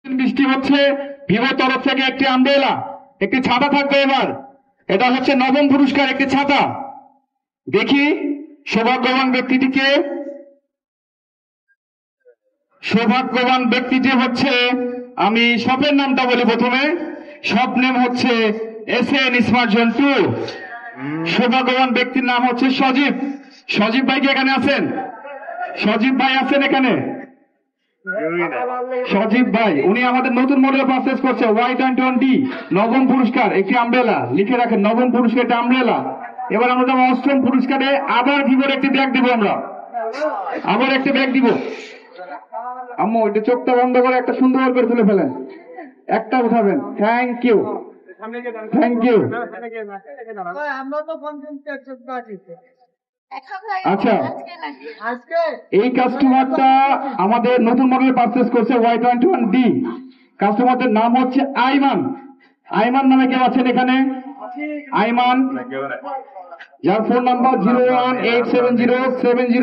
বৃষ্টি হচ্ছে, ভিভো তরফ থেকে একটি আমব্রেলা, একটি ছাতা থাকবে এবার। এটা হচ্ছে নবম পুরস্কার, একটি ছাতা। দেখি সৌভাগ্যবান ব্যক্তিটিকে। সৌভাগ্যবান ব্যক্তিটি হচ্ছে, আমি শপের নামটা বলি প্রথমে। শপ নেম হচ্ছে SN স্মার্ট জোন 2। সৌভাগ্যবান ব্যক্তির নাম হচ্ছে সজীব। সজীব ভাই কি এখানে আছেন? সজীব ভাই আছেন এখানে? সজীব ভাই, উনি আমাদের নতুন মডেল পারচেজ করছে, Y21D নবম পুরস্কার, একটি আমব্রেলা। লিখে রাখেন, নবম পুরস্কার একটা আমব্রেলা। এবার আমরা যাবো অষ্টম পুরস্কারে। আবার ভিভোর একটি ব্যাগ দিব, আমরা আবার একটি ব্যাগ দিব। আম্মু এটা চোখটা বন্ধ করে একটা সুন্দর করে তুলে ফেলেন, একটা উঠাবেন। Thank you, thank you. আচ্ছা, এই কাস্টমারটা আমাদের নতুন মডেল পারচেজ করছে, Y21D। কাস্টমারদের নাম হচ্ছে আইমান। আইমান নামে কেউ আছেন এখানে? আইমান, যার ফোন নাম্বার 0187070